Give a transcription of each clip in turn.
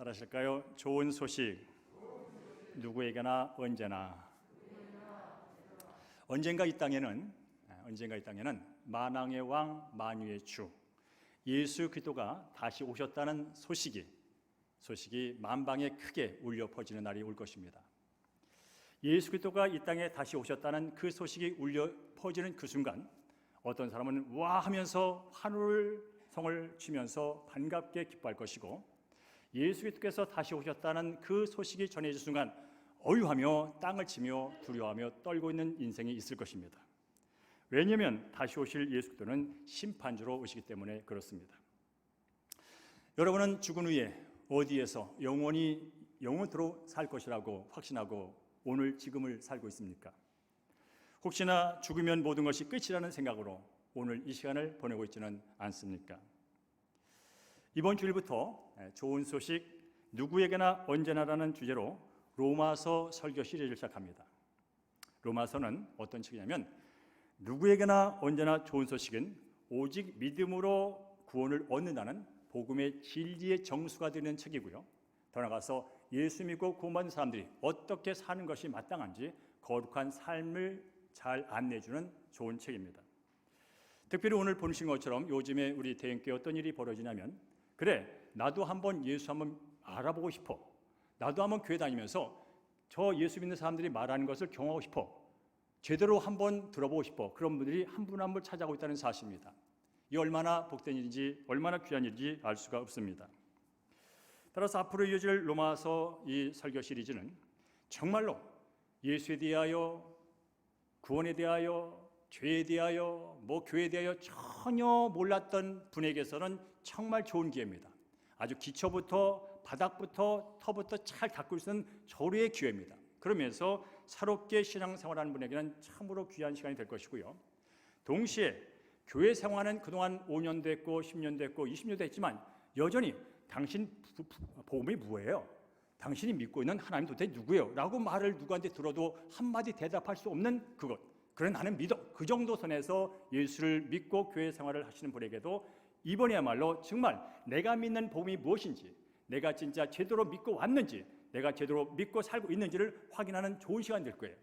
따라하실까요? 좋은 소식 누구에게나 언제나. 언젠가 이 땅에는 만왕의 왕 만유의 주 예수 그리스도가 다시 오셨다는 소식이 만방에 크게 울려 퍼지는 날이 올 것입니다. 예수 그리스도가 이 땅에 다시 오셨다는 그 소식이 울려 퍼지는 그 순간 어떤 사람은 와 하면서 환호성을 치면서 반갑게 기뻐할 것이고, 예수 그리스도께서 다시 오셨다는 그 소식이 전해질 순간 어유하며 땅을 치며 두려워하며 떨고 있는 인생이 있을 것입니다. 왜냐하면 다시 오실 예수 그리스도는 심판주로 오시기 때문에 그렇습니다. 여러분은 죽은 후에 어디에서 영원토록 살 것이라고 확신하고 오늘 지금을 살고 있습니까? 혹시나 죽으면 모든 것이 끝이라는 생각으로 오늘 이 시간을 보내고 있지는 않습니까? 이번 주일부터 좋은 소식 누구에게나 언제나라는 주제로 로마서 설교 시리즈를 시작합니다. 로마서는 어떤 책이냐면 누구에게나 언제나 좋은 소식은 오직 믿음으로 구원을 얻는다는 복음의 진리의 정수가 되는 책이고요. 더 나아가서 예수 믿고 구원받은 사람들이 어떻게 사는 것이 마땅한지 거룩한 삶을 잘 안내해주는 좋은 책입니다. 특별히 오늘 보신 것처럼 요즘에 우리 대형교회 어떤 일이 벌어지냐면, 그래 나도 한번 예수 한번 알아보고 싶어, 나도 한번 교회 다니면서 저 예수 믿는 사람들이 말하는 것을 경험하고 싶어, 제대로 한번 들어보고 싶어, 그런 분들이 한 분 한 분 찾아오고 있다는 사실입니다. 이 얼마나 복된 일인지 얼마나 귀한 일인지 알 수가 없습니다. 따라서 앞으로 이어질 로마서 이 설교 시리즈는 정말로 예수에 대하여, 구원에 대하여, 죄에 대하여, 교회에 대하여 전혀 몰랐던 분에게서는 정말 좋은 기회입니다. 아주 기초부터 바닥부터 터부터 잘 닦을 수 있는 조류의 기회입니다. 그러면서 새롭게 신앙생활하는 분에게는 참으로 귀한 시간이 될 것이고요. 동시에 교회 생활은 그동안 5년도 했고 10년도 했고 20년도 했지만 여전히 당신 복음이 뭐예요? 당신이 믿고 있는 하나님 도대체 누구예요? 라고 말을 누구한테 들어도 한마디 대답할 수 없는 그것, 그래 나는 믿어, 그 정도 선에서 예수를 믿고 교회 생활을 하시는 분에게도 이번에야말로 정말 내가 믿는 복음이 무엇인지, 내가 진짜 제대로 믿고 왔는지, 내가 제대로 믿고 살고 있는지를 확인하는 좋은 시간이 될 거예요.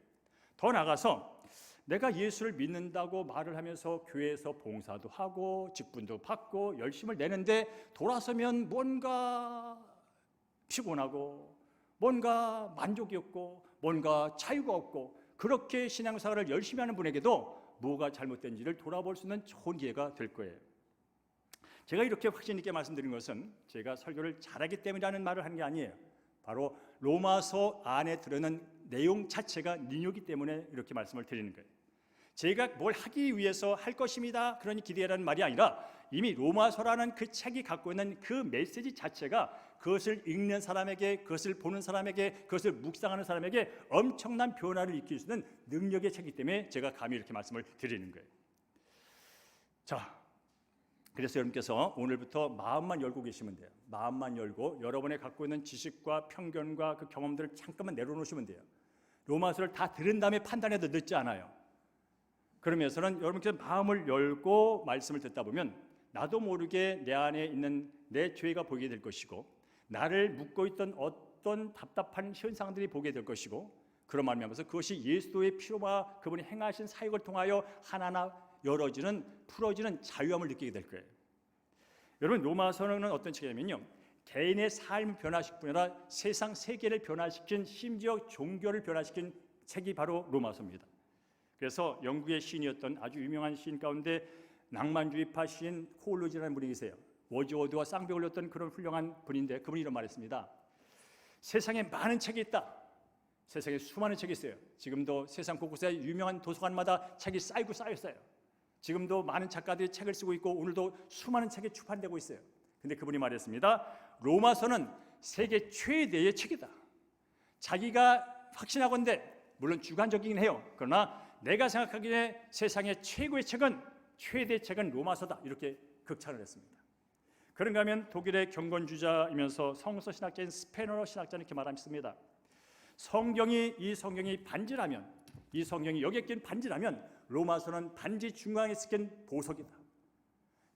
더 나아가서 내가 예수를 믿는다고 말을 하면서 교회에서 봉사도 하고 직분도 받고 열심을 내는데 돌아서면 뭔가 피곤하고 뭔가 만족이 없고 뭔가 자유가 없고, 그렇게 신앙생활을 열심히 하는 분에게도 뭐가 잘못된지를 돌아볼 수 있는 좋은 기회가 될 거예요. 제가 이렇게 확신 있게 말씀드린 것은 제가 설교를 잘하기 때문이라는 말을 하는 게 아니에요. 바로 로마서 안에 들어있는 내용 자체가 능력이기 때문에 이렇게 말씀을 드리는 거예요. 제가 뭘 하기 위해서 할 것입니다, 그러니 기대하라는 말이 아니라 이미 로마서라는 그 책이 갖고 있는 그 메시지 자체가 그것을 읽는 사람에게, 그것을 보는 사람에게, 그것을 묵상하는 사람에게 엄청난 변화를 일으킬 수 있는 능력의 책이기 때문에 제가 감히 이렇게 말씀을 드리는 거예요. 자, 그래서 여러분께서 오늘부터 마음만 열고 계시면 돼요. 마음만 열고 여러분의 갖고 있는 지식과 편견과 그 경험들을 잠깐만 내려놓으시면 돼요. 로마서를 다 들은 다음에 판단해도 늦지 않아요. 그러면서는 여러분께서 마음을 열고 말씀을 듣다 보면 나도 모르게 내 안에 있는 내 죄가 보이게 될 것이고, 나를 묶고 있던 어떤 답답한 현상들이 보게 될 것이고, 그런 말미암아서 그것이 예수의 피로와 그분이 행하신 사역을 통하여 하나하나 열어지는, 풀어지는 자유함을 느끼게 될 거예요. 여러분, 로마서는 어떤 책이냐면요, 개인의 삶을 변화시킬 뿐 아니라 세상 세계를 변화시킨, 심지어 종교를 변화시킨 책이 바로 로마서입니다. 그래서 영국의 시인이었던 아주 유명한 시인 가운데 낭만주의파 시인 콜리지라는 분이 계세요. 워즈워드와 쌍벽을 렸던 그런 훌륭한 분인데 그분이 이런 말했습니다. 세상에 많은 책이 있다. 세상에 수많은 책이 있어요. 지금도 세상 곳곳에 유명한 도서관마다 책이 쌓이고 쌓였어요. 지금도 많은 작가들이 책을 쓰고 있고 오늘도 수많은 책이 출판되고 있어요. 근데 그분이 말했습니다. 로마서는 세계 최대의 책이다. 자기가 확신하건대, 물론 주관적이긴 해요. 그러나 내가 생각하기에 세상의 최고의 책은, 최대의 책은 로마서다. 이렇게 극찬을 했습니다. 그런가 하면 독일의 경건주자이면서 성서 신학자인 스페너 신학자는 이렇게 말합니다. 이 성경이 반지라면, 이 성경이 여기에 낀 반지라면 로마서는 단지 중앙에 쓰인 보석이다.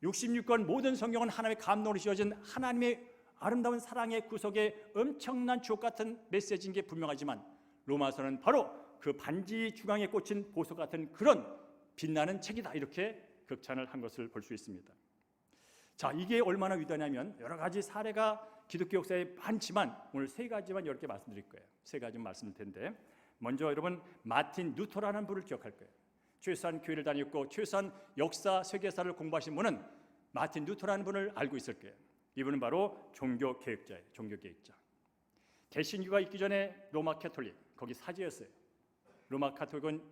66권 모든 성경은 하나님의 감동으로 지어진 하나님의 아름다운 사랑의 구속의 엄청난 주옥 같은 메시지인 게 분명하지만 로마서는 바로 그 반지 중앙에 꽂힌 보석 같은 그런 빛나는 책이다, 이렇게 극찬을 한 것을 볼 수 있습니다. 자, 이게 얼마나 위대하냐면 여러 가지 사례가 기독교 역사에 많지만 오늘 세 가지만 이렇게 말씀드릴 거예요. 세 가지만 말씀드릴 텐데, 먼저 여러분 마틴 루터라는 분을 기억할 거예요. 최소한 교회를 다녔고 최소한 역사 세계사를 공부하신 분은 마틴 루터라는 분을 알고 있을 거예요. 이분은 바로 종교개혁자예요. 종교개혁자. 개신교가 있기 전에 로마 캐톨릭, 거기 사제였어요. 로마 카톨릭은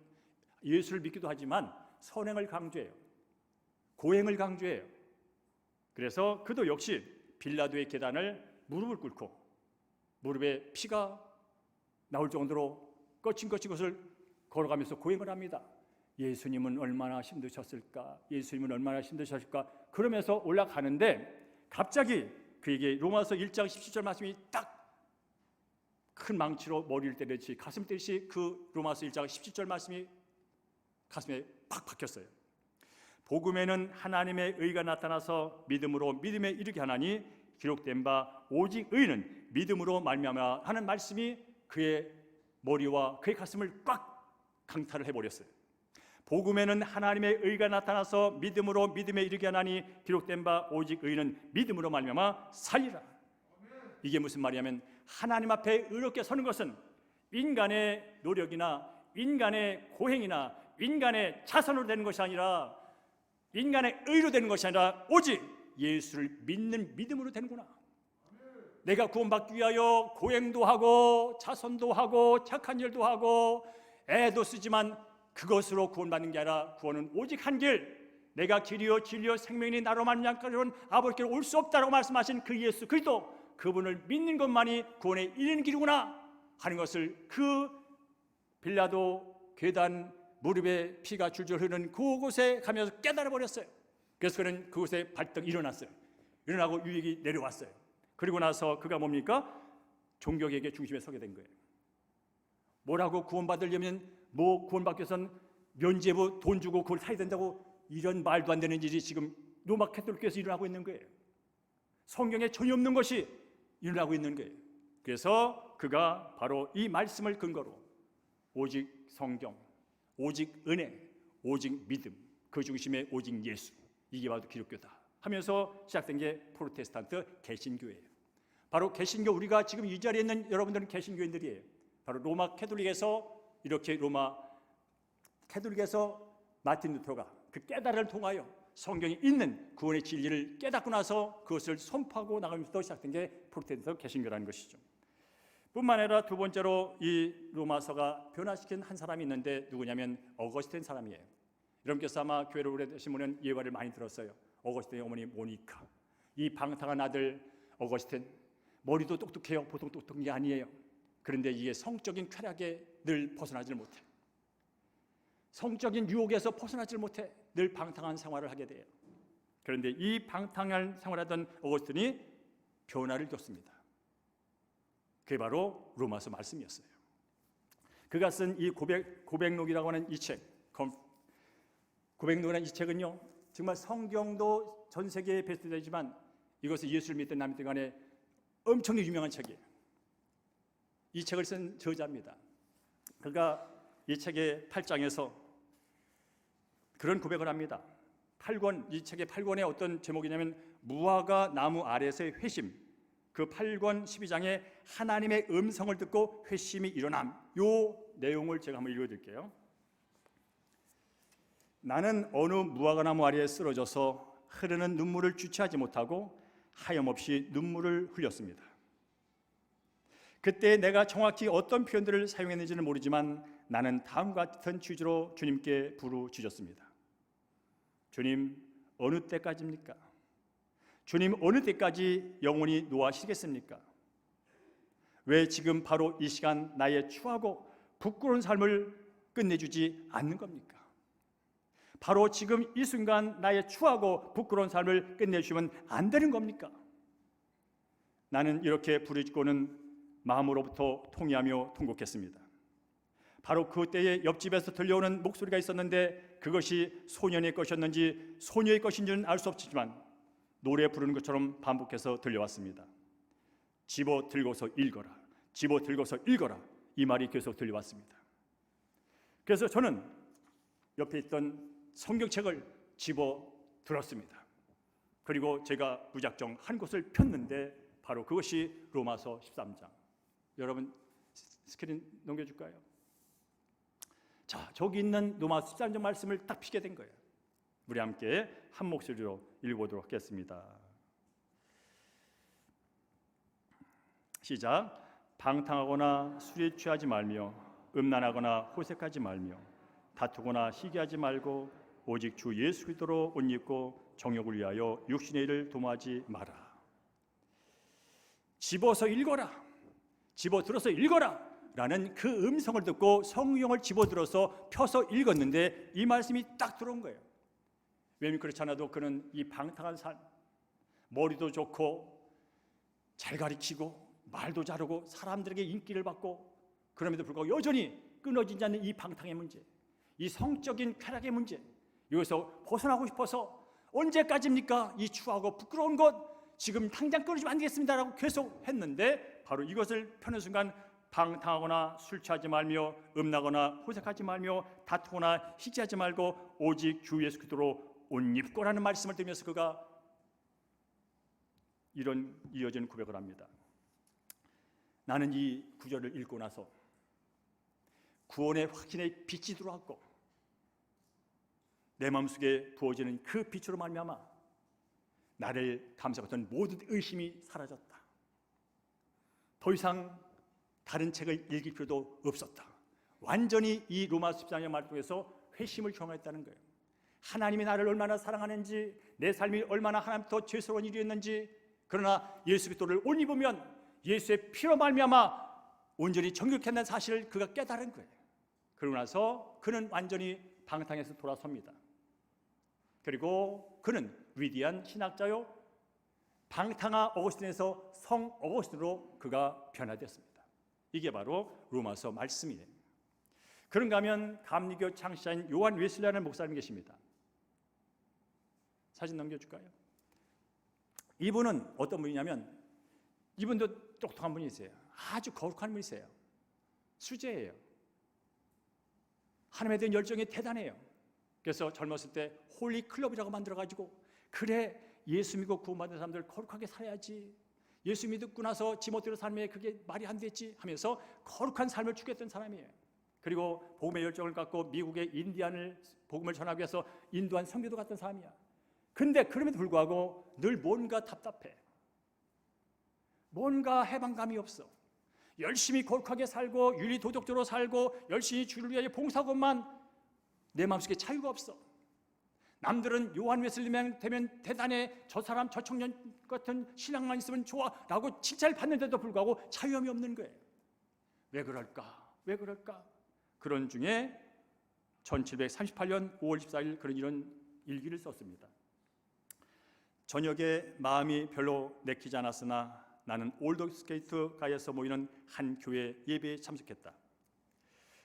예수를 믿기도 하지만 선행을 강조해요. 고행을 강조해요. 그래서 그도 역시 빌라도의 계단을 무릎을 꿇고 무릎에 피가 나올 정도로 거친 것을 걸어가면서 고행을 합니다. 예수님은 얼마나 힘드셨을까? 예수님은 얼마나 힘드셨을까? 그러면서 올라가는데 갑자기 그에게 로마서 1장 17절 말씀이 딱 큰 망치로 머리를 때리듯이 가슴 때리듯이 그 로마서 1장 17절 말씀이 가슴에 팍 박혔어요. 복음에는 하나님의 의가 나타나서 믿음으로 믿음에 이르게 하나니 기록된 바 오직 의는 믿음으로 말미암아 하는 말씀이 그의 머리와 그의 가슴을 꽉 강타를 해버렸어요. 복음에는 하나님의 의가 나타나서 믿음으로 믿음에 이르게 하나니 기록된 바 오직 의는 믿음으로 말미암아 살리라. 이게 무슨 말이냐면 하나님 앞에 의롭게 서는 것은 인간의 노력이나 인간의 고행이나 인간의 자선으로 되는 것이 아니라 인간의 의로 되는 것이 아니라 오직 예수를 믿는 믿음으로 되는구나. 내가 구원받기 위하여 고행도 하고 자선도 하고 착한 일도 하고 애도 쓰지만 그것으로 구원받는 게 아니라 구원은 오직 한 길, 내가 길이요 진리요 생명이 나로 말미암아서는 아버지께로 올 수 없다라고 말씀하신 그 예수 그리스도, 그분을 믿는 것만이 구원에 이르는 길이구나 하는 것을 그 빌라도 계단 무릎에 피가 줄줄 흐르는 그곳에 가면서 깨달아 버렸어요. 그래서 그는 그곳에 발떡 일어났어요. 일어나고 유익이 내려왔어요. 그리고 나서 그가 뭡니까? 종교개혁의 중심에 서게 된 거예요. 뭐라고 구원받으려면 뭐 구원받기 위해서는 면죄부 돈 주고 그걸 사야 된다고, 이런 말도 안 되는 일이 지금 로마 캐톨릭에서 일어나고 있는 거예요. 성경에 전혀 없는 것이 일어나고 있는 거예요. 그래서 그가 바로 이 말씀을 근거로 오직 성경, 오직 은혜, 오직 믿음, 그 중심에 오직 예수, 이게 바로 기독교다 하면서 시작된 게 프로테스탄트 개신교예요. 바로 개신교, 우리가 지금 이 자리에 있는 여러분들은 개신교인들이에요. 바로 로마 캐톨릭에서 이렇게 로마 캐톨릭에서 마틴 루터가 그 깨달음을 통하여 성경이 있는 구원의 진리를 깨닫고 나서 그것을 선포하고 나가면서 시작된 게 프로테스탄트 개신교라는 것이죠. 뿐만 아니라 두 번째로 이 로마서가 변화시킨 한 사람이 있는데 누구냐면 어거스틴 사람이에요. 여러분께서 아마 교회를 오래되신 분은 예화를 많이 들었어요. 어거스틴의 어머니 모니카, 이 방탕한 아들 어거스틴, 머리도 똑똑해요. 보통 똑똑한 게 아니에요. 그런데 이게 성적인 쾌락에 늘 벗어나질 못해. 성적인 유혹에서 벗어나질 못해. 늘 방탕한 생활을 하게 돼요. 그런데 이 방탕한 생활하던 어거스틴이 변화를 줬습니다. 그게 바로 로마서 말씀이었어요. 그가 쓴 이 고백록이라고 하는 이 책, 고백록이라는 이 책은요, 정말 성경도 전 세계에 베스트되지만 이것은 예수를 믿든 안 믿든 간에 엄청나게 유명한 책이에요. 이 책을 쓴 저자입니다. 그가 이 책의 8장에서 그런 고백을 합니다. 8권, 이 책의 8권의 어떤 제목이냐면 무화과 나무 아래서의 회심, 그 8권 12장에 하나님의 음성을 듣고 회심이 일어남, 요 내용을 제가 한번 읽어드릴게요. 나는 어느 무화과나무 아래에 쓰러져서 흐르는 눈물을 주체하지 못하고 하염없이 눈물을 흘렸습니다. 그때 내가 정확히 어떤 표현들을 사용했는지는 모르지만 나는 다음과 같은 취지로 주님께 부르짖었습니다. 주님, 어느 때까지입니까? 주님, 어느 때까지 영원히 노하시겠습니까? 왜 지금 바로 이 시간 나의 추하고 부끄러운 삶을 끝내주지 않는 겁니까? 바로 지금 이 순간 나의 추하고 부끄러운 삶을 끝내주시면 안 되는 겁니까? 나는 이렇게 부르짖고는 마음으로부터 통회하며 통곡했습니다. 바로 그때에 옆집에서 들려오는 목소리가 있었는데 그것이 소년의 것이었는지 소녀의 것인지는 알 수 없지만 노래 부르는 것처럼 반복해서 들려왔습니다. 집어 들고서 읽어라, 집어 들고서 읽어라, 이 말이 계속 들려왔습니다. 그래서 저는 옆에 있던 성경책을 집어 들었습니다. 그리고 제가 무작정 한 곳을 폈는데 바로 그것이 로마서 13장. 여러분 스크린 넘겨줄까요? 자, 저기 있는 로마서 13장 말씀을 딱 피게 된 거예요. 우리 함께 한 목소리로 읽어보도록 하겠습니다. 시작. 방탕하거나 술에 취하지 말며 음란하거나 호색하지 말며 다투거나 시기하지 말고 오직 주 예수 그리스도로 옷 입고 정욕을 위하여 육신의 일을 도모하지 마라. 집어서 읽어라, 집어들어서 읽어라 라는 그 음성을 듣고 성경을 집어들어서 펴서 읽었는데 이 말씀이 딱 들어온 거예요. 왜냐면 그렇지 않아도 그는 이 방탕한 삶, 머리도 좋고 잘 가리키고 말도 잘하고 사람들에게 인기를 받고 그럼에도 불구하고 여전히 끊어지지 않는 이 방탕의 문제, 이 성적인 쾌락의 문제, 여기서 벗어나고 싶어서 언제까지입니까? 이 추하고 부끄러운 것 지금 당장 끊어지면 안 되겠습니다라고 계속 했는데 바로 이것을 펴는 순간 방탕하거나 술 취하지 말며 음란하거나 호색하지 말며 다투거나 시기하지 말고 오직 주 예수 그리스도로 옷 입고라는 말씀을 들으면서 그가 이런 이어진 고백을 합니다. 나는 이 구절을 읽고 나서 구원의 확신의 빛이 들어왔고 내 마음속에 부어지는 그 빛으로 말미암아 나를 감싸었던 모든 의심이 사라졌다. 더 이상 다른 책을 읽을 필요도 없었다. 완전히 이 로마서 13장 말씀에서 회심을 경험했다는 거예요. 하나님이 나를 얼마나 사랑하는지, 내 삶이 얼마나 하나님부터 죄스러운 일이었는지, 그러나 예수 그리스도를 옷 입으면 예수의 피로 말미암아 온전히 정결했다는 사실을 그가 깨달은 거예요. 그러고 나서 그는 완전히 방탕에서 돌아섭니다. 그리고 그는 위대한 신학자요 방탕아 어거스틴에서 성 어거스틴으로 그가 변화됐습니다. 이게 바로 로마서 말씀이에요. 그런가 하면 감리교 창시자인 요한 웨슬리라는 목사님 계십니다. 사진 넘겨줄까요? 이분은 어떤 분이냐면 이분도 똑똑한 분이세요. 아주 거룩한 분이세요. 수제예요. 하나님에 대한 열정이 대단해요. 그래서 젊었을 때 홀리 클럽이라고 만들어가지고 그래 예수 믿고 구원받은 사람들 거룩하게 살아야지, 예수 믿고 나서 지멋대로 살면 그게 말이 안 됐지 하면서 거룩한 삶을 추구했던 사람이에요. 그리고 복음의 열정을 갖고 미국의 인디안을 복음을 전하기 위해서 인도한 선교도 갔던 사람이야. 근데 그럼에도 불구하고 늘 뭔가 답답해, 뭔가 해방감이 없어. 열심히 거룩하게 살고 윤리도덕적으로 살고 열심히 주를 위하여 봉사하고만 내 마음속에 자유가 없어. 남들은 요한 웨슬리만 되면 대단해, 저 사람 저 청년 같은 신앙만 있으면 좋아 라고 칭찬을 받는데도 불구하고 자유함이 없는 거예요. 왜 그럴까? 왜 그럴까? 그런 중에 1738년 5월 14일 그런 이런 일기를 썼습니다. 저녁에 마음이 별로 내키지 않았으나 나는 올드스케이트가에서 모이는 한 교회 예배에 참석했다.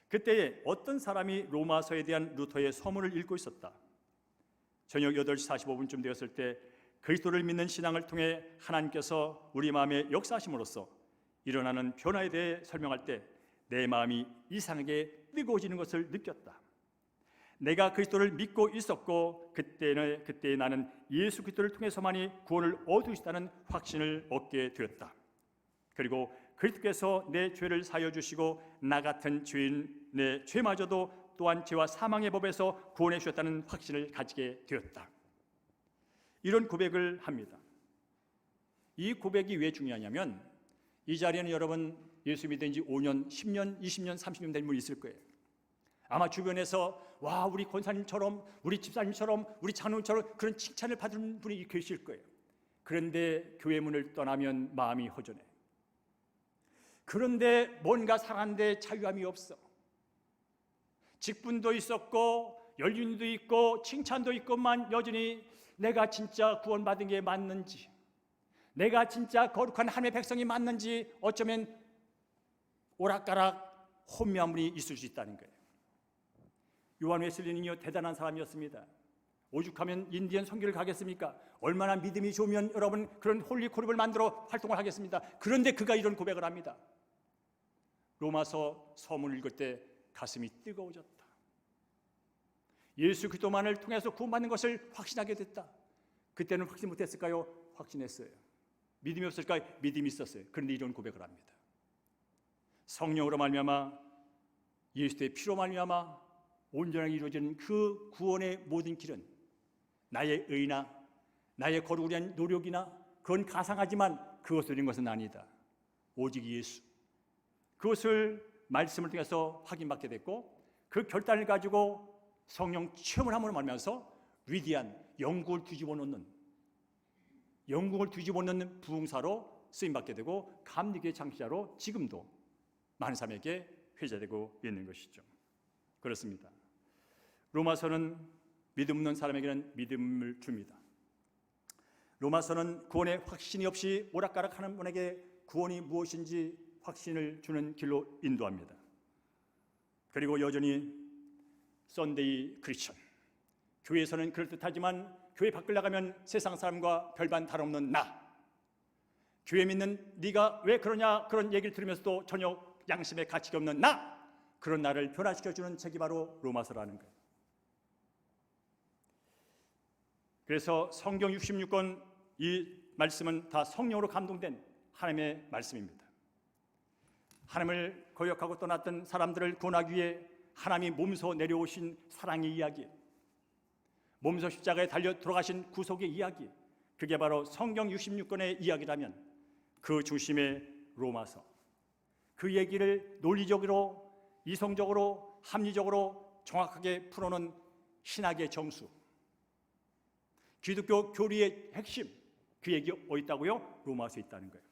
그때에 어떤 사람이 로마서에 대한 루터의 서문을 읽고 있었다. 저녁 8시 45분쯤 되었을 때 그리스도를 믿는 신앙을 통해 하나님께서 우리 마음에 역사하심으로써 일어나는 변화에 대해 설명할 때 내 마음이 이상하게 뜨거워지는 것을 느꼈다. 내가 그리스도를 믿고 있었고 그때 나는 예수 그리스도를 통해서만이 구원을 얻을 수 있다는 확신을 얻게 되었다. 그리고 그리스도께서 내 죄를 사하여 주시고 나 같은 죄인의 죄마저도 또한 죄와 사망의 법에서 구원해 주셨다는 확신을 가지게 되었다. 이런 고백을 합니다. 이 고백이 왜 중요하냐면 이 자리에는 여러분 예수 믿은 지 5년, 10년, 20년, 30년 된 분이 있을 거예요. 아마 주변에서 와 우리 권사님처럼 우리 집사님처럼 우리 장로님처럼 그런 칭찬을 받은 분이 계실 거예요. 그런데 교회 문을 떠나면 마음이 허전해. 그런데 뭔가 살았는데 자유함이 없어. 직분도 있었고 연륜도 있고 칭찬도 있고만 여전히 내가 진짜 구원받은 게 맞는지, 내가 진짜 거룩한 하나님의 백성이 맞는지 어쩌면 오락가락 혼미한 분이 있을 수 있다는 거예요. 요한 웨슬리는요 대단한 사람이었습니다. 오죽하면 인디언 선교를 가겠습니까? 얼마나 믿음이 좋으면 여러분 그런 홀리코립을 만들어 활동을 하겠습니다. 그런데 그가 이런 고백을 합니다. 로마서 서문을 읽을 때 가슴이 뜨거워졌다. 예수 그리스도만을 통해서 구원받는 것을 확신하게 됐다. 그때는 확신 못했을까요? 확신했어요. 믿음이 없을까요? 믿음이 있었어요. 그런데 이런 고백을 합니다. 성령으로 말미암아 예수의 피로 말미암아 온전하게 이루어지는 그 구원의 모든 길은 나의 의나 나의 거룩을 위한 노력이나 그건 가상하지만 그것을 이룬 것은 아니다. 오직 예수. 그것을 말씀을 통해서 확인받게 됐고 그 결단을 가지고 성령 체험을 함으로 말미암아서 위대한 영국을 뒤집어 놓는 부흥사로 쓰임받게 되고 감리교의 창시자로 지금도 많은 사람에게 회자되고 있는 것이죠. 그렇습니다. 로마서는 믿음 없는 사람에게는 믿음을 줍니다. 로마서는 구원의 확신이 없이 오락가락하는 분에게 구원이 무엇인지 확신을 주는 길로 인도합니다. 그리고 여전히 썬데이 크리스천, 교회에서는 그럴듯하지만 교회 밖을 나가면 세상 사람과 별반 다름없는 나, 교회 믿는 네가 왜 그러냐 그런 얘기를 들으면서도 전혀 양심의 가치가 없는 나, 그런 나를 변화시켜주는 책이 바로 로마서라는 거예요. 그래서 성경 66권 이 말씀은 다 성령으로 감동된 하나님의 말씀입니다. 하나님을 거역하고 떠났던 사람들을 구원하기 위해 하나님이 몸소 내려오신 사랑의 이야기, 몸소 십자가에 달려 돌아가신 구속의 이야기, 그게 바로 성경 66권의 이야기라면 그 중심의 로마서, 그 얘기를 논리적으로 이성적으로 합리적으로 정확하게 풀어놓은 신학의 정수, 기독교 교리의 핵심, 그 얘기 어디 있다고요? 로마서에 있다는 거예요.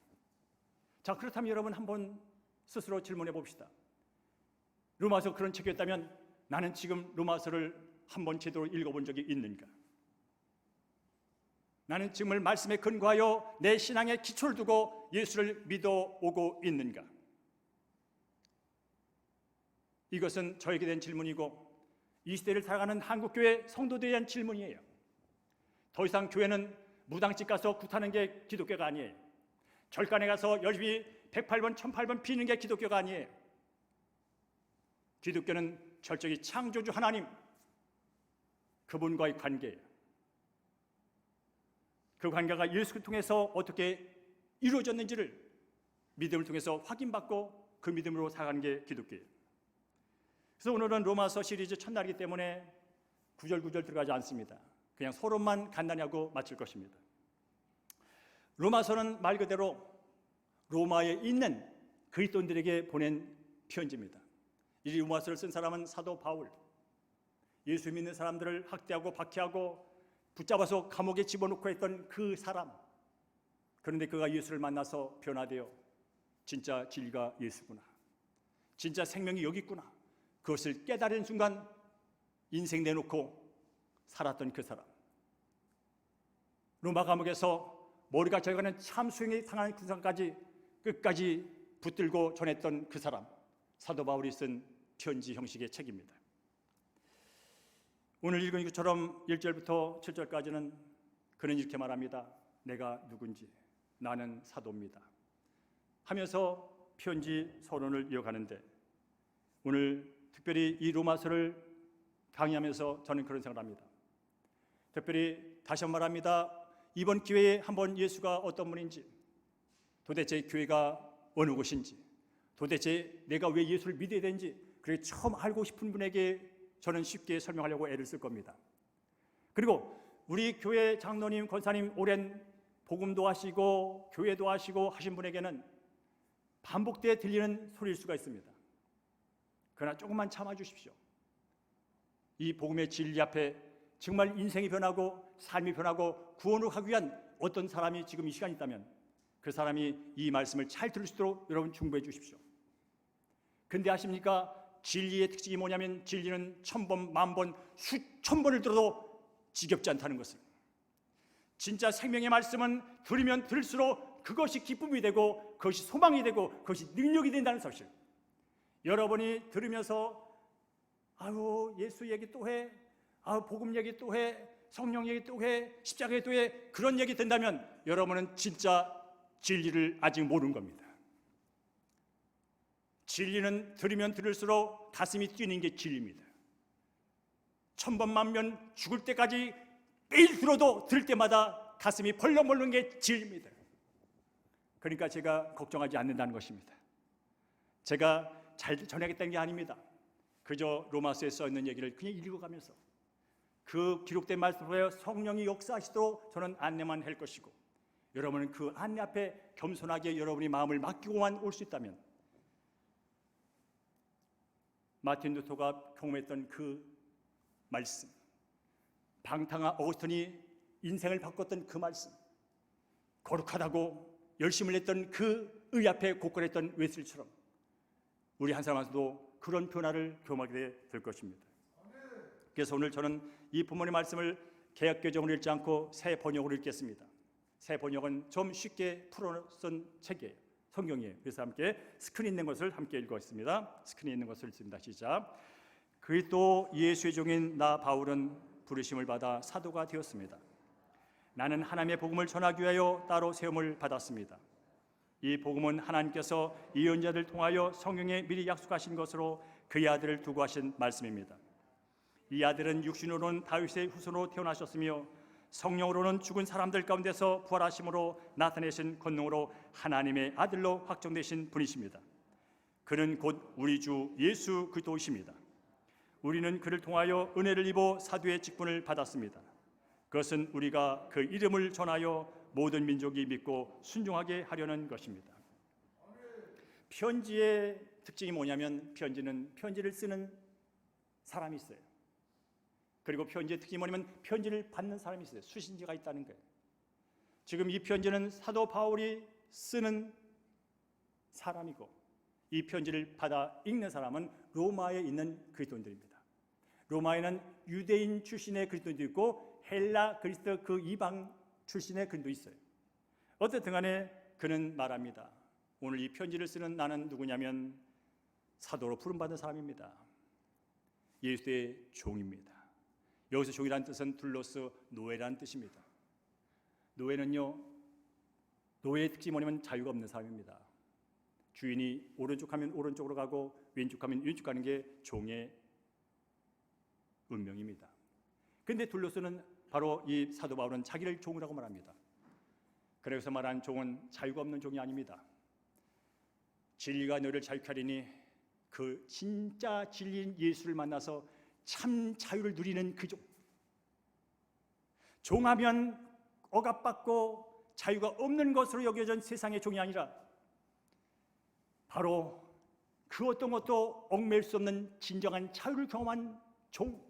자, 그렇다면 여러분 한번 스스로 질문해 봅시다. 로마서 그런 책이었다면 나는 지금 로마서를 한번 제대로 읽어본 적이 있는가? 나는 지금 말씀에 근거하여 내 신앙의 기초를 두고 예수를 믿어오고 있는가? 이것은 저에게 된 질문이고 이 시대를 살아가는 한국교회 성도들에 대한 질문이에요. 더 이상 교회는 무당집 가서 굿하는 게 기독교가 아니에요. 절간에 가서 열심히 108번, 1008번 비는 게 기독교가 아니에요. 기독교는 철저히 창조주 하나님, 그분과의 관계예요. 그 관계가 예수를 통해서 어떻게 이루어졌는지를 믿음을 통해서 확인받고 그 믿음으로 살아가는 게 기독교예요. 그래서 오늘은 로마서 시리즈 첫날이기 때문에 구절구절 들어가지 않습니다. 그냥 서론만 간단히 하고 마칠 것입니다. 로마서는 말 그대로 로마에 있는 그리스도인들에게 보낸 편지입니다. 이 로마서를 쓴 사람은 사도 바울, 예수 믿는 사람들을 학대하고 박해하고 붙잡아서 감옥에 집어넣고 했던 그 사람. 그런데 그가 예수를 만나서 변화되어 진짜 진리가 예수구나, 진짜 생명이 여기 있구나, 그것을 깨달은 순간 인생 내놓고 살았던 그 사람. 로마 감옥에서 머리가 저리가는 참수형이 당하는 그 순간까지 끝까지 붙들고 전했던 그 사람, 사도 바울이 쓴 편지 형식의 책입니다. 오늘 읽은 것처럼 1절부터 7절까지는 그는 이렇게 말합니다. 내가 누군지, 나는 사도입니다 하면서 편지 서론을 이어가는데, 오늘 특별히 이 로마서를 강의하면서 저는 그런 생각을 합니다. 특별히 다시 한번 말합니다. 이번 기회에 한번 예수가 어떤 분인지, 도대체 교회가 어느 곳인지, 도대체 내가 왜 예수를 믿어야 되는지, 그렇게 처음 알고 싶은 분에게 저는 쉽게 설명하려고 애를 쓸 겁니다. 그리고 우리 교회 장로님, 권사님 오랜 복음도 하시고 교회도 하시고 하신 분에게는 반복되어 들리는 소리일 수가 있습니다. 그러나 조금만 참아주십시오. 이 복음의 진리 앞에 정말 인생이 변하고 삶이 변하고 구원을 하기 위한 어떤 사람이 지금 이 시간이 있다면 그 사람이 이 말씀을 잘 들을 수 있도록 여러분 중보해 주십시오. 근데 아십니까? 진리의 특징이 뭐냐면 진리는 1000번, 10,000번, 수천 번을 들어도 지겹지 않다는 것을. 진짜 생명의 말씀은 들으면 들을수록 그것이 기쁨이 되고 그것이 소망이 되고 그것이 능력이 된다는 사실. 여러분이 들으면서 아유 예수 얘기 또 해, 아유 복음 얘기 또 해, 성령 얘기 또 해, 십자가 얘기 또 해, 그런 얘기 된다면 여러분은 진짜 진리를 아직 모르는 겁니다. 진리는 들으면 들을수록 가슴이 뛰는 게 진리입니다. 천번 만면 죽을 때까지 매일 들어도 들을 때마다 가슴이 벌렁벌렁 게 진리입니다. 그러니까 제가 걱정하지 않는다는 것입니다. 제가 잘 전하겠다는 게 아닙니다. 그저 로마서에 써 있는 얘기를 그냥 읽어가면서 그 기록된 말씀으로 성령이 역사하시도록 저는 안내만 할 것이고, 여러분은 그 안내 앞에 겸손하게 여러분이 마음을 맡기고만 올 수 있다면, 마틴 루터가 경험했던 그 말씀, 방탕한 어거스틴이 인생을 바꿨던 그 말씀, 거룩하다고 열심을 했던 그 의 앞에 고퀄했던 웨슬리처럼 우리 한 사람 한 사람도 그런 변화를 경험하게 될 것입니다. 그래서 오늘 저는 이 본문의 말씀을 개역개정으로 읽지 않고 새 번역으로 읽겠습니다. 새 번역은 좀 쉽게 풀어 쓴 책이에요. 성경이에요. 그래서 함께 스크린에 있는 것을 함께 읽겠습니다. 스크린에 있는 것을 읽습니다. 시작. 그리스도 예수의 종인 나 바울은 부르심을 받아 사도가 되었습니다. 나는 하나님의 복음을 전하기 위하여 따로 세움을 받았습니다. 이 복음은 하나님께서 예언자들 통하여 성경에 미리 약속하신 것으로 그의 아들을 두고 하신 말씀입니다. 이 아들은 육신으로는 다윗의 후손으로 태어나셨으며 성령으로는 죽은 사람들 가운데서 부활하심으로 나타내신 권능으로 하나님의 아들로 확정되신 분이십니다. 그는 곧 우리 주 예수 그리스도이십니다. 우리는 그를 통하여 은혜를 입어 사도의 직분을 받았습니다. 그것은 우리가 그 이름을 전하여 모든 민족이 믿고 순종하게 하려는 것입니다. 편지의 특징이 뭐냐면, 편지는 편지를 쓰는 사람이 있어요. 그리고 편지의 특징이 뭐냐면 편지를 받는 사람이 있어요. 수신자가 있다는 거예요. 지금 이 편지는 사도 바울이 쓰는 사람이고, 이 편지를 받아 읽는 사람은 로마에 있는 그리스도인들입니다. 로마에는 유대인 출신의 그리스도인도 있고 헬라 그리스도 그 이방 출신의 그리스도도 있어요. 어쨌든 간에 그는 말합니다. 오늘 이 편지를 쓰는 나는 누구냐면 사도로 부름받은 사람입니다. 예수의 종입니다. 여기서 종이라는 뜻은 둘로스 노예라는 뜻입니다. 노예는요, 노예의 특징이 뭐냐면 자유가 없는 사람입니다. 주인이 오른쪽 하면 오른쪽으로 가고 왼쪽 하면 왼쪽 가는 게 종의 운명입니다. 그런데 둘로스는 바로 이 사도 바울은 자기를 종이라고 말합니다. 그래서 말하는 종은 자유가 없는 종이 아닙니다. 진리가 너를 자유케 하리니, 그 진짜 진리인 예수를 만나서 참 자유를 누리는 그 종. 종하면 억압받고 자유가 없는 것으로 여겨진 세상의 종이 아니라 바로 그 어떤 것도 얽매일 수 없는 진정한 자유를 경험한 종,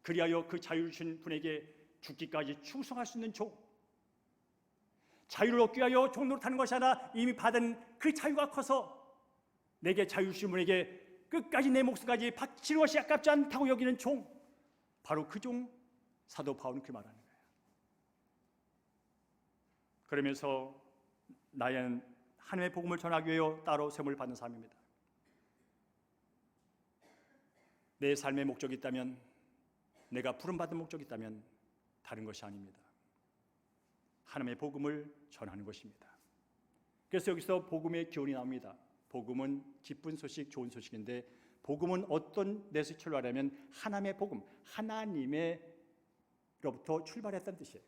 그리하여 그 자유를 주신 분에게 죽기까지 충성할 수 있는 종, 자유를 얻기 위하여 종노릇하는 것이 아니라 이미 받은 그 자유가 커서 내게 자유 주신 분에게 끝까지 내 목숨까지 바치는 것이 아깝지 않다고 여기는 종, 바로 그 종, 사도 바울은 그 말하는 거예요. 그러면서 나는 하나님의 복음을 전하기 위하여 따로 세움을 받는 사람입니다. 내 삶의 목적이 있다면, 내가 부름받은 목적이 있다면 다른 것이 아닙니다. 하나님의 복음을 전하는 것입니다. 그래서 여기서 복음의 기원이 나옵니다. 복음은 기쁜 소식, 좋은 소식인데, 복음은 어떤 데서 출발하면 하나님의 복음, 하나님의로부터 출발했다는 뜻이에요.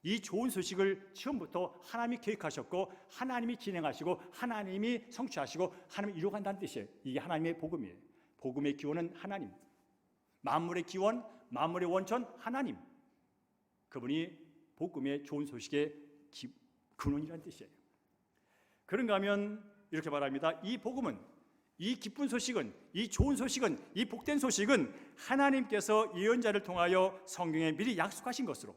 이 좋은 소식을 처음부터 하나님이 계획하셨고 하나님이 진행하시고 하나님이 성취하시고 하나님이 이루어간다는 뜻이에요. 이게 하나님의 복음이에요. 복음의 기원은 하나님, 만물의 기원, 만물의 원천 하나님, 그분이 복음의 좋은 소식의 근원이라는 뜻이에요. 그런가 하면 이렇게 말합니다. 이 복음은, 이 기쁜 소식은, 이 좋은 소식은, 이 복된 소식은 하나님께서 예언자를 통하여 성경에 미리 약속하신 것으로,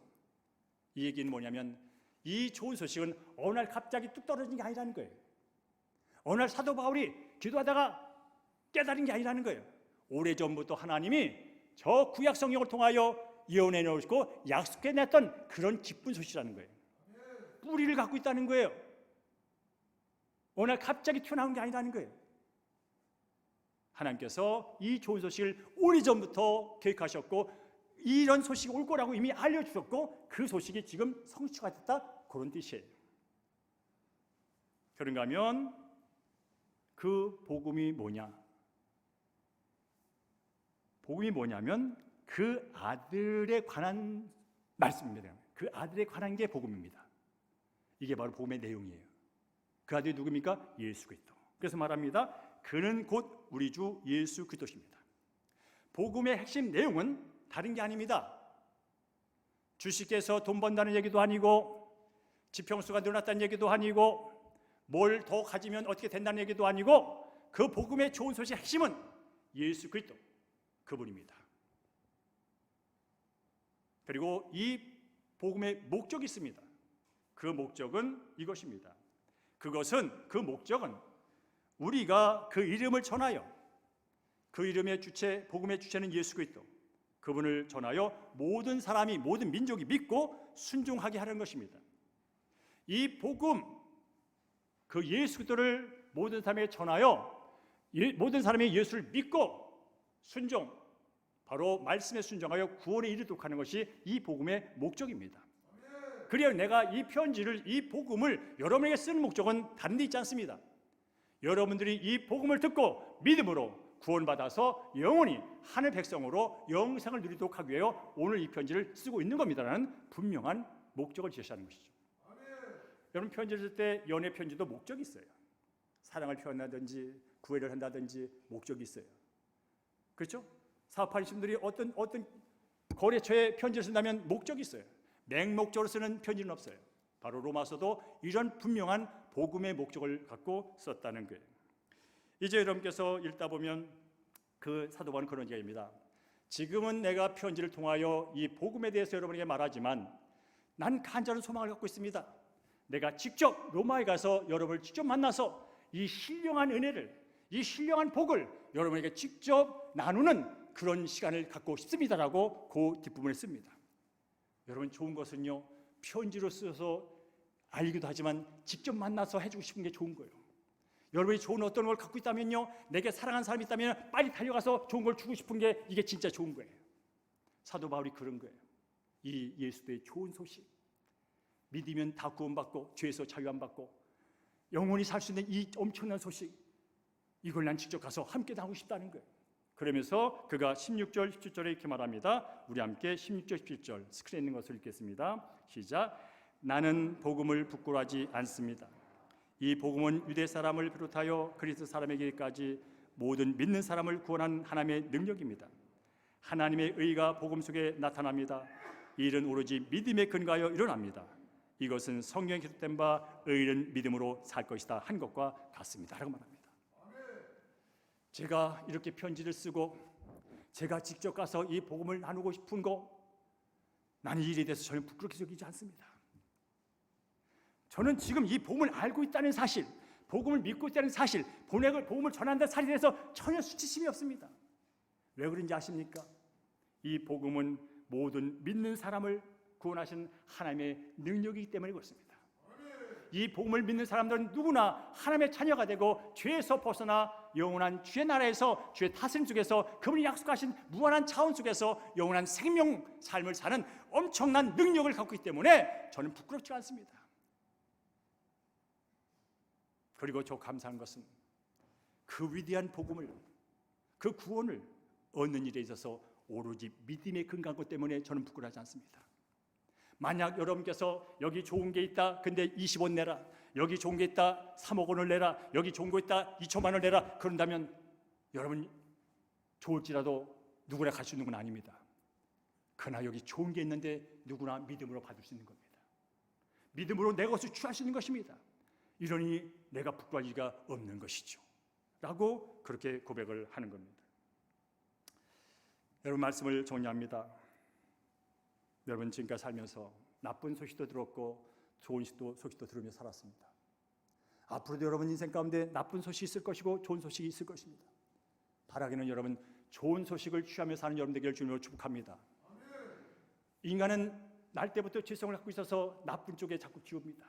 이 얘기는 뭐냐면 이 좋은 소식은 어느 날 갑자기 뚝 떨어진 게 아니라는 거예요. 어느 날 사도 바울이 기도하다가 깨달은 게 아니라는 거예요. 오래전부터 하나님이 저 구약 성경을 통하여 예언해 놓으시고 약속해 냈던 그런 기쁜 소식이라는 거예요. 뿌리를 갖고 있다는 거예요. 어느 날 갑자기 튀어나온 게 아니라는 거예요. 하나님께서 이 좋은 소식을 오래전부터 계획하셨고 이런 소식이 올 거라고 이미 알려주셨고 그 소식이 지금 성취가 됐다, 그런 뜻이에요. 그런가 하면 그 복음이 뭐냐? 복음이 뭐냐면 그 아들에 관한 말씀입니다. 그 아들에 관한 게 복음입니다. 이게 바로 복음의 내용이에요. 그 아들이 누굽니까? 예수 그리스도. 그래서 말합니다. 그는 곧 우리 주 예수 그리스도십니다. 복음의 핵심 내용은 다른 게 아닙니다. 주식에서 돈 번다는 얘기도 아니고, 지평수가 늘어났다는 얘기도 아니고, 뭘 더 가지면 어떻게 된다는 얘기도 아니고, 그 복음의 좋은 소식의 핵심은 예수 그리스도, 그분입니다. 그리고 이 복음의 목적이 있습니다. 그 목적은 이것입니다. 그 목적은 우리가 그 이름을 전하여, 그 이름의 주체, 복음의 주체는 예수 그리스도, 그분을 전하여 모든 사람이, 모든 민족이 믿고 순종하게 하는 것입니다. 이 복음, 그 예수 그리스도를 모든 사람에게 전하여 모든 사람이 예수를 믿고 순종, 바로 말씀에 순종하여 구원에 이르도록 하는 것이 이 복음의 목적입니다. 그래야 내가 이 편지를, 이 복음을 여러분에게 쓰는 목적은 다른 데 있지 않습니다. 여러분들이 이 복음을 듣고 믿음으로 구원받아서 영원히 하늘 백성으로 영생을 누리도록 하기 위하여 오늘 이 편지를 쓰고 있는 겁니다라는 분명한 목적을 제시하는 것이죠. 여러분, 편지를 쓸 때 연애 편지도 목적이 있어요. 사랑을 표현하든지 구애를 한다든지 목적이 있어요. 그렇죠? 사업하시는 분들이 어떤 거래처에 편지를 쓴다면 목적이 있어요. 맹목적으로 쓰는 편지는 없어요. 바로 로마서도 이런 분명한 복음의 목적을 갖고 썼다는 거예요. 이제 여러분께서 읽다 보면 그 사도 바울은 그런 얘기입니다. 지금은 내가 편지를 통하여 이 복음에 대해서 여러분에게 말하지만 난 간절한 소망을 갖고 있습니다. 내가 직접 로마에 가서 여러분을 직접 만나서 이 신령한 은혜를, 이 신령한 복을 여러분에게 직접 나누는 그런 시간을 갖고 싶습니다라고 그 뒷부분을 씁니다. 여러분, 좋은 것은요, 편지로 써서 알기도 하지만 직접 만나서 해주고 싶은 게 좋은 거예요. 여러분이 좋은 어떤 걸 갖고 있다면요, 내게 사랑하는 사람이 있다면 빨리 달려가서 좋은 걸 주고 싶은 게 이게 진짜 좋은 거예요. 사도 바울이 그런 거예요. 이 예수의 좋은 소식, 믿으면 다 구원받고 죄에서 자유함받고 영원히 살 수 있는 이 엄청난 소식, 이걸 난 직접 가서 함께 나누고 싶다는 거예요. 그러면서 그가 16절, 17절에 이렇게 말합니다. 우리 함께 16절, 17절 스크린에 있는 것을 읽겠습니다. 시작. 나는 복음을 부끄러워하지 않습니다. 이 복음은 유대 사람을 비롯하여 그리스 사람에게까지 모든 믿는 사람을 구원하는 하나님의 능력입니다. 하나님의 의가 복음 속에 나타납니다. 이 일은 오로지 믿음에 근거하여 일어납니다. 이것은 성경에 기록된 바 의인은 믿음으로 살 것이다 한 것과 같습니다 라고 말합니다. 제가 이렇게 편지를 쓰고 제가 직접 가서 이 복음을 나누고 싶은 거, 나는 이 일에 대해서 전혀 부끄럽게 여기지 않습니다. 저는 지금 이 복음을 알고 있다는 사실, 복음을 믿고 있다는 사실, 복음을 전한다는 사실에 대해서 전혀 수치심이 없습니다. 왜 그런지 아십니까? 이 복음은 모든 믿는 사람을 구원하신 하나님의 능력이기 때문에 그렇습니다. 이 복음을 믿는 사람들은 누구나 하나님의 자녀가 되고 죄에서 벗어나 영원한 주의 나라에서 주의 다스림 속에서 그분이 약속하신 무한한 차원 속에서 영원한 생명 삶을 사는 엄청난 능력을 갖고 있기 때문에 저는 부끄럽지 않습니다. 그리고 저 감사한 것은 그 위대한 복음을, 그 구원을 얻는 일에 있어서 오로지 믿음에 근거한 것 때문에 저는 부끄러워하지 않습니다. 만약 여러분께서 여기 좋은 게 있다, 근데 20원 내라, 여기 좋은 게 있다, 3억 원을 내라, 여기 좋은 거 있다, 2천만 원을 내라, 그런다면 여러분 좋을지라도 누구나 갈 수 있는 건 아닙니다. 그러나 여기 좋은 게 있는데 누구나 믿음으로 받을 수 있는 겁니다. 믿음으로 내 것을 취할 수 있는 것입니다. 이러니 내가 부끄러워할 리가 없는 것이죠 라고 그렇게 고백을 하는 겁니다. 여러분, 말씀을 정리합니다. 여러분, 지금까지 살면서 나쁜 소식도 들었고 좋은 소식도 들으며 살았습니다. 앞으로도 여러분 인생 가운데 나쁜 소식이 있을 것이고 좋은 소식이 있을 것입니다. 바라기는 여러분 좋은 소식을 취하며 사는 여러분 되기를 주님으로 축복합니다. 인간은 날 때부터 죄성을 갖고 있어서 나쁜 쪽에 자꾸 기웁니다.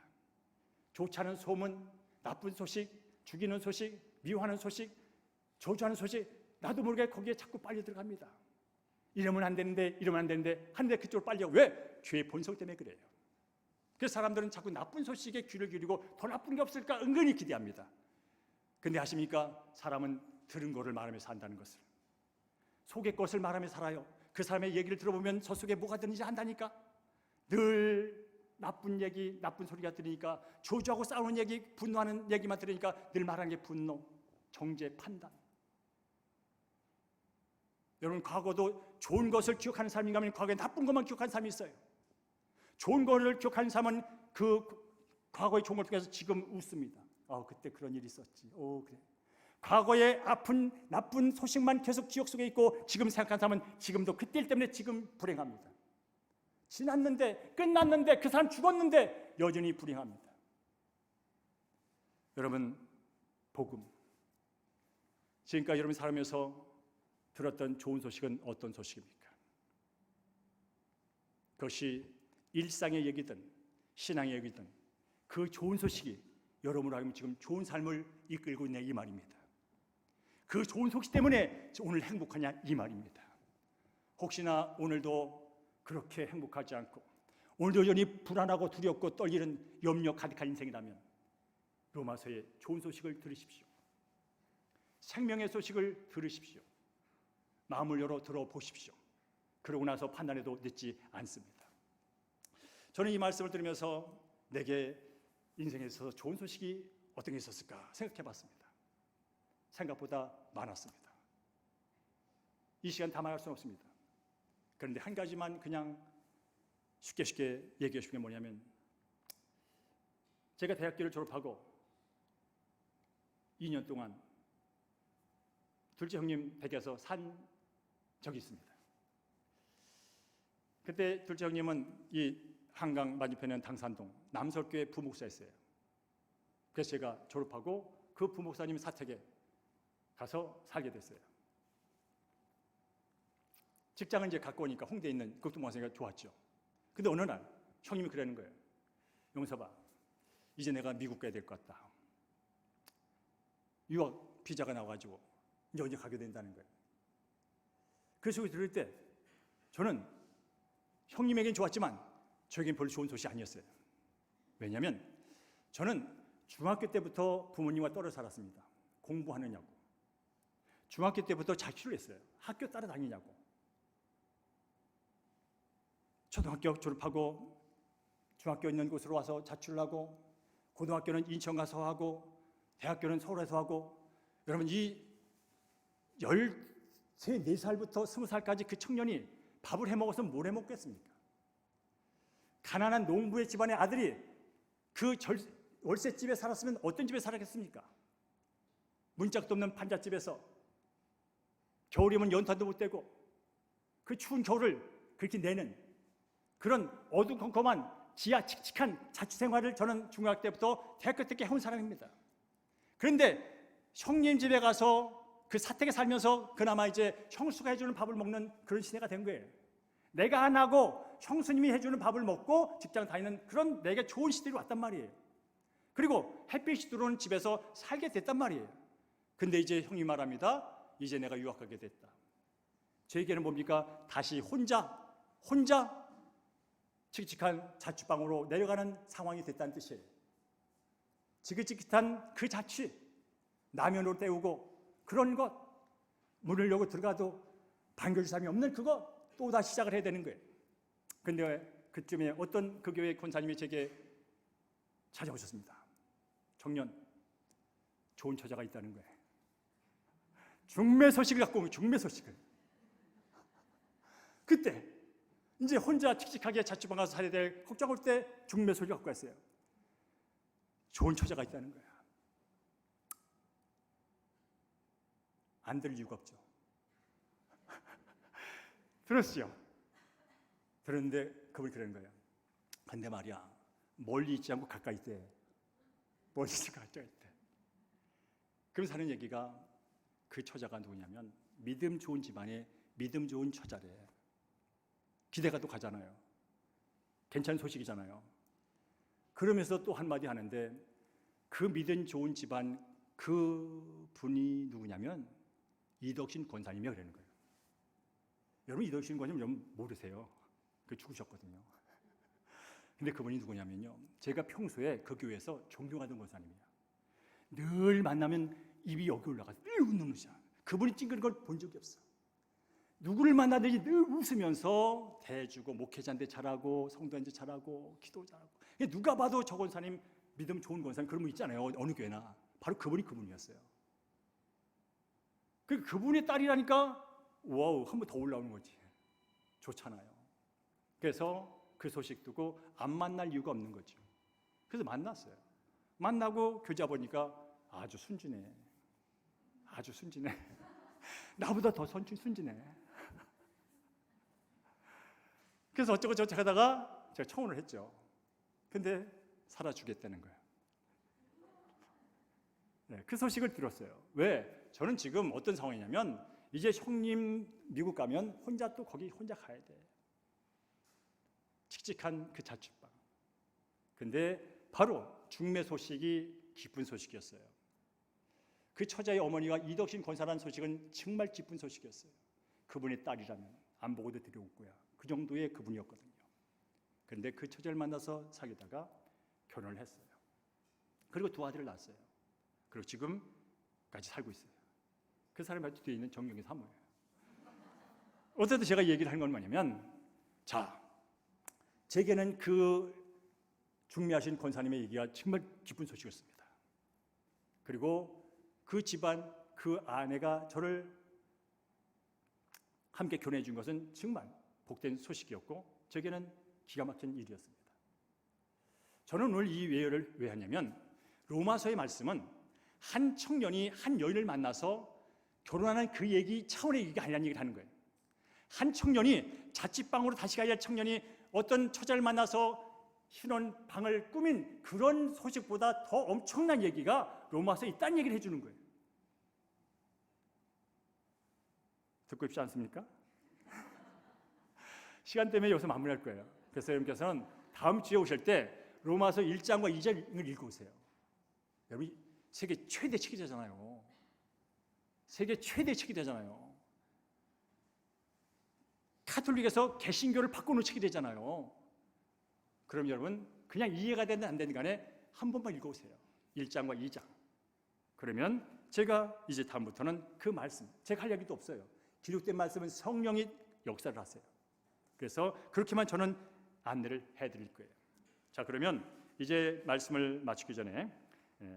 좋지 않은 소문, 나쁜 소식, 죽이는 소식, 미워하는 소식, 저주하는 소식, 나도 모르게 거기에 자꾸 빨려 들어갑니다. 이러면 안 되는데, 이러면 안 되는데 하는데 그쪽으로 빨리 가고. 왜? 죄의 본성 때문에 그래요. 그래서 사람들은 자꾸 나쁜 소식에 귀를 기울이고 더 나쁜 게 없을까 은근히 기대합니다. 근데 아십니까? 사람은 들은 것을 말하며 산다는 것을, 속의 것을 말하며 살아요. 그 사람의 얘기를 들어보면 저 속에 뭐가 드는지 안다니까. 늘 나쁜 얘기, 나쁜 소리가 들으니까, 조주하고 싸우는 얘기, 분노하는 얘기만 들으니까 늘 말하는 게 분노, 정죄, 판단. 여러분, 과거도 좋은 것을 기억하는 사람인가 하면 과거에 나쁜 것만 기억하는 사람이 있어요. 좋은 것을 기억하는 사람은 그 과거의 좋은 걸 통해서 지금 웃습니다. 그때 그런 일이 있었지. 그래. 과거의 아픈 나쁜 소식만 계속 기억 속에 있고 지금 생각하는 사람은 지금도 그때 일 때문에 지금 불행합니다. 지났는데, 끝났는데, 그 사람 죽었는데 여전히 불행합니다. 여러분, 복음, 지금까지 여러분 살아면서 들었던 좋은 소식은 어떤 소식입니까? 그것이 일상의 얘기든 신앙의 얘기든 그 좋은 소식이 여러분으로 하여금 지금 좋은 삶을 이끌고 있냐 이 말입니다. 그 좋은 소식 때문에 오늘 행복하냐 이 말입니다. 혹시나 오늘도 그렇게 행복하지 않고 오늘도 여전히 불안하고 두렵고 떨리는 염려 가득한 인생이라면 로마서의 좋은 소식을 들으십시오. 생명의 소식을 들으십시오. 마음을 열어 들어보십시오. 그러고 나서 판단해도 늦지 않습니다. 저는 이 말씀을 들으면서 내게 인생에 있어서 좋은 소식이 어떤 게 있었을까 생각해 봤습니다. 생각보다 많았습니다. 이 시간 다 말할 수는 없습니다. 그런데 한 가지만 그냥 쉽게 얘기해 주는 게 뭐냐면, 제가 대학교를 졸업하고 2년 동안 둘째 형님 댁에서 산 적이 있습니다. 그때 둘째 형님은 이 한강 맞은편에 당산동 남설교회 부목사였어요. 그래서 제가 졸업하고 그 부목사님 사택에 가서 살게 됐어요. 직장을 이제 갖고 오니까 홍대에 있는 극동방송이가 좋았죠. 근데 어느 날 형님이 그러는 거예요. 용서봐, 이제 내가 미국 가야 될 것 같다. 유학 비자가 나와가지고 이제 언제 가게 된다는 거예요. 그 소리 들을 때 저는 형님에겐 좋았지만 저에겐 별로 좋은 소식이 아니었어요. 왜냐하면 저는 중학교 때부터 부모님과 떨어져 살았습니다. 공부하느냐고. 중학교 때부터 자취를 했어요. 학교 따라다니냐고. 초등학교 졸업하고 중학교 있는 곳으로 와서 자취를 하고, 고등학교는 인천 가서 하고, 대학교는 서울에서 하고. 여러분, 이 13, 14살부터 20살까지 그 청년이 밥을 해먹어서 뭘 해먹겠습니까? 가난한 농부의 집안의 아들이 그 월세집에 살았으면 어떤 집에 살았겠습니까? 문짝도 없는 판잣집에서 겨울이면 연탄도 못 떼고 그 추운 겨울을 그렇게 내는 그런 어두컴컴한 지하 칙칙한 자취생활을 저는 중학교 때부터 대학교 때까지 해온 사람입니다. 그런데 형님 집에 가서 그 사택에 살면서 그나마 이제 형수가 해주는 밥을 먹는 그런 시대가 된 거예요. 내가 안 하고 형수님이 해주는 밥을 먹고 직장 다니는 그런 내게 좋은 시대로 왔단 말이에요. 그리고 햇빛이 들어오는 집에서 살게 됐단 말이에요. 근데 이제 형이 말합니다. 이제 내가 유학 가게 됐다. 저에게는 뭡니까? 다시 혼자 칙칙한 자취방으로 내려가는 상황이 됐다는 뜻이에요. 지긋지긋한 그 자취, 라면으로 때우고 그런 것, 문을 열고 들어가도 반겨줄 사람이 없는 그거 또 다시 시작을 해야 되는 거예요. 그런데 그쯤에 어떤 그 교회 권사님이 제게 찾아오셨습니다. 청년, 좋은 처자가 있다는 거예요. 중매 소식을 갖고 오면 중매 소식을. 그때 이제 혼자 칙칙하게 자취방 가서 살아야 될 걱정 올 때 중매 소식을 갖고 왔어요. 좋은 처자가 있다는 거야. 안 들을 이유가 없죠. 들었죠? 들었는데 그분이 그러는 거예요. 근데 말이야, 멀리 있지 않고 가까이 있대. 멀리 있지 가까이 있대. 그러면서 하는 얘기가, 그 처자가 누구냐면 믿음 좋은 집안에 믿음 좋은 처자래. 기대가 또 가잖아요. 괜찮은 소식이잖아요. 그러면서 또 한마디 하는데, 그 믿음 좋은 집안 그 분이 누구냐면 이덕신 권사님이라고 그러는 거예요. 여러분 이도신 권사님 여러분 모르세요. 그 죽으셨거든요. 근데 그분이 누구냐면요, 제가 평소에 그 교회에서 존경하던 권사님이에요. 늘 만나면 입이 여기 올라가서 늘 웃는 것이야. 그분이 찡그린 걸 본 적이 없어. 누구를 만나든지 늘 웃으면서 대해주고, 목회자인데 잘하고, 성도인데 잘하고, 기도 잘하고. 누가 봐도 저 권사님 믿음 좋은 권사님 그런 분 있잖아요. 어느 교회나. 바로 그분이었어요. 그분의 딸이라니까 와우, 한 번 더 올라오는 거지. 좋잖아요. 그래서 그 소식 듣고 안 만날 이유가 없는 거죠. 그래서 만났어요. 만나고 교제 보니까 아주 순진해. 아주 순진해. 나보다 더 순진해. 그래서 어쩌고 저쩌고 하다가 제가 청혼을 했죠. 근데 살아주겠다는 거예요. 네, 그 소식을 들었어요. 왜? 저는 지금 어떤 상황이냐면 이제 형님 미국 가면 혼자 또 거기 혼자 가야 돼. 칙칙한 그 자취방. 근데 바로 중매 소식이 기쁜 소식이었어요. 그 처자의 어머니가 이덕신 권사라는 소식은 정말 기쁜 소식이었어요. 그분의 딸이라면 안 보고도 들여올 거야. 그 정도의 그분이었거든요. 그런데 그 처자를 만나서 사귀다가 결혼을 했어요. 그리고 두 아들을 낳았어요. 그리고 지금까지 살고 있어요. 그 사람의 뒤에 있는 정경의 사모예요. 어쨌든 제가 얘기를 하는 건 뭐냐면, 자, 제게는 그 중매하신 권사님의 얘기가 정말 기쁜 소식이었습니다. 그리고 그 집안, 그 아내가 저를 함께 결혼해 준 것은 정말 복된 소식이었고 제게는 기가 막힌 일이었습니다. 저는 오늘 이 예언을 왜 하냐면, 로마서의 말씀은 한 청년이 한 여인을 만나서 결혼하는 그 얘기 차원의 얘기가 아니라는 얘기를 하는 거예요. 한 청년이 자취방으로 다시 가야 할 청년이 어떤 처자를 만나서 신혼방을 꾸민 그런 소식보다 더 엄청난 얘기가 로마서에 있다는 얘기를 해주는 거예요. 듣고 있지 않습니까? 시간 때문에 여기서 마무리할 거예요. 그래서 여러분께서는 다음 주에 오실 때 로마서 1장과 2장을 읽어오세요. 여러분 세계 최대 책이 되잖아요. 세계 최대 책이 되잖아요. 카톨릭에서 개신교를 바꾸는 책이 되잖아요. 그럼 여러분 그냥 이해가 되든 안 되든 간에 한 번만 읽어오세요. 1장과 2장. 그러면 제가 이제 다음부터는 그 말씀, 제가 할 얘기도 없어요. 기록된 말씀은 성령이 역사를 하세요. 그래서 그렇게만 저는 안내를 해드릴 거예요. 자, 그러면 이제 말씀을 마치기 전에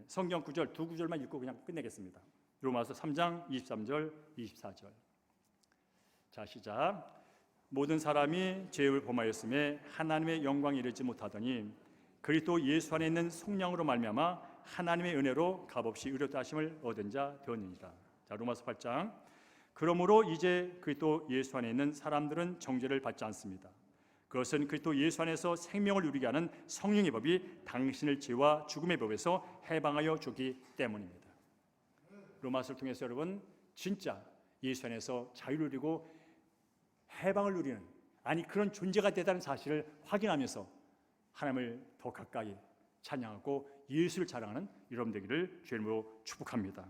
성경 구절 두 구절만 읽고 그냥 끝내겠습니다. 로마서 3장 23절 24절. 자, 시작. 모든 사람이 죄를 범하였음에 하나님의 영광에 이르지 못하더니 그리스도 예수 안에 있는 성령으로 말미암아 하나님의 은혜로 값없이 의롭다 하심을 얻은 자 되었느니라. 자, 로마서 8장. 그러므로 이제 그리스도 예수 안에 있는 사람들은 정죄를 받지 않습니다. 그것은 그리스도 예수 안에서 생명을 누리게 하는 성령의 법이 당신을 죄와 죽음의 법에서 해방하여 주기 때문입니다. 로마서를 통해서 여러분 진짜 예수 안에서 자유를 누리고 해방을 누리는, 아니 그런 존재가 되다는 사실을 확인하면서 하나님을 더 가까이 찬양하고 예수를 자랑하는 여러분 되기를 주님으로 축복합니다.